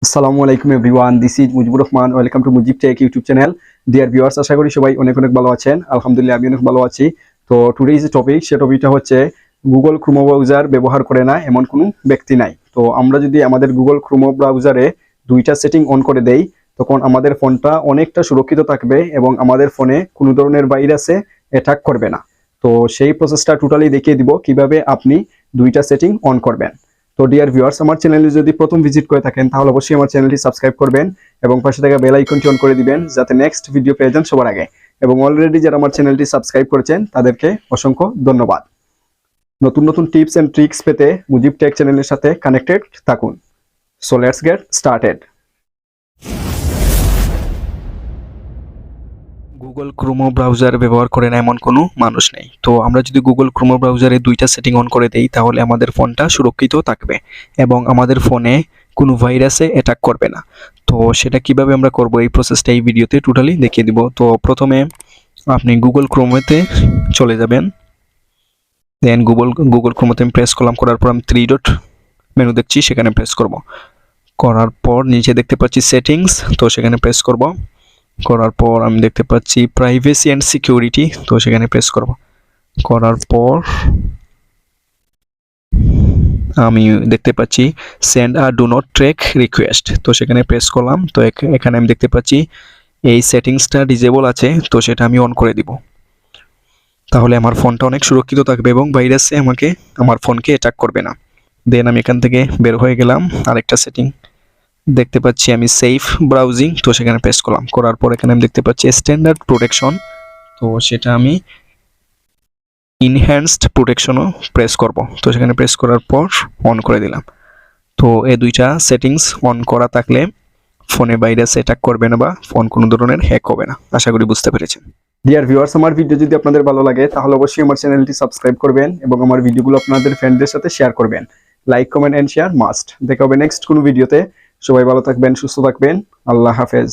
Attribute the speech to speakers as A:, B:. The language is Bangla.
A: আসসালামু আলাইকুম everyone, this is Mujibur Rahman. Welcome to Mujib Tech YouTube channel. Dear viewers, আশা করি সবাই অনেক অনেক ভালো আছেন। আলহামদুলিল্লাহ, আমি অনেক ভালো আছি। তো টুডে ইজ টপিক, সে টপিকটা হচ্ছে গুগল ক্রোম ব্রাউজার ব্যবহার করে না এমন কোনো ব্যক্তি নাই। তো আমরা যদি আমাদের গুগল ক্রোম ব্রাউজারে দুইটা সেটিং অন করে দেই, তখন আমাদের ফোনটা অনেকটা সুরক্ষিত থাকবে এবং আমাদের ফোনে কোনো ধরনের ভাইরাসে অ্যাটাক করবে না। তো সেই প্রসেসটা টোটালি দেখিয়ে দিব কিভাবে আপনি দুইটা সেটিং অন করবেন। তো ডিয়ার ভিউয়ার্স, আমার চ্যানেলে যদি প্রথম ভিজিট করে থাকেন তাহলে অবশ্যই আমার চ্যানেলটি সাবস্ক্রাইব করবেন এবং পাশে থাকা বেল আইকনটি অন করে দিবেন যাতে নেক্সট ভিডিও পেয়ে যান সবার আগে। এবং অলরেডি যারা আমার চ্যানেলটি সাবস্ক্রাইব করেছেন তাদেরকে অসংখ্য ধন্যবাদ। নতুন নতুন টিপস এন্ড ট্রিক্স পেতে মুজিব টেক চ্যানেলের সাথে কানেক্টেড থাকুন। So let's get started. Google Chrome browser ব্যবহার করে না এমন কোনো মানুষ নেই। তো আমরা যদি গুগল ক্রোম ব্রাউজারে দুইটা সেটিং অন করে দেই তাহলে আমাদের ফোনটা সুরক্ষিত থাকবে এবং আমাদের ফোনে কোনো ভাইরাসে অ্যাটাক করবে না। তো সেটা কিভাবে আমরা করব, এই প্রসেসটা এই ভিডিওতে টোটালি দেখিয়ে দিব। তো প্রথমে আপনি গুগল ক্রোমেতে চলে যাবেন, দেন গুগল ক্রোমতে আমি প্রেস করলাম, করার পর আমি থ্রি ডট মেনু দেখছি সেখানে প্রেস করব। করার পর নিচে দেখতে পাচ্ছি সেটিংস, তো সেখানে প্রেস করব। করার পর আমি দেখতে পাচ্ছি প্রাইভেসি অ্যান্ড সিকিউরিটি, তো সেখানে প্রেস করব। করার পর আমি দেখতে পাচ্ছি send a do not track request, তো সেখানে প্রেস করলাম। তো এখানে আমি দেখতে পাচ্ছি এই সেটিংসটা ডিজেবল আছে, তো সেটা আমি অন করে দিব। তাহলে আমার ফোনটা অনেক সুরক্ষিত থাকবে এবং ভাইরাসে আমার ফোনকে অ্যাটাক করবে না। দেন আমি এখান থেকে বের হয়ে গেলাম। আরেকটা সেটিং দেখতে পাচ্ছি আমি সেফ ব্রাউজিং, তো সেখানে প্রেস করলাম। করার পর এখানে আমি দেখতে পাচ্ছি স্ট্যান্ডার্ড প্রোটেকশন, তো সেটা আমি ইনহ্যান্সড প্রোটেকশনও প্রেস করব। তো সেখানে প্রেস করার পর অন করে দিলাম। তো এই দুইটা সেটিংস অন করা থাকলে ফোনে ভাইরাস অ্যাটাক করবে না বা ফোন কোনো ধরনের হ্যাক হবে না। আশা করি বুঝতে পেরেছেন। ডিয়ার ভিউয়ার্স, আমার ভিডিও যদি আপনাদের ভালো লাগে তাহলে অবশ্যই আমার চ্যানেলটি সাবস্ক্রাইব করবেন এবং আমার ভিডিওগুলো আপনাদের ফ্রেন্ডদের সাথে শেয়ার করবেন। Like, comment and share must. দেখা হবে নেক্সট কোনো ভিডিওতে। সবাই ভালো থাকবেন, সুস্থ থাকবেন। আল্লাহ হাফেজ।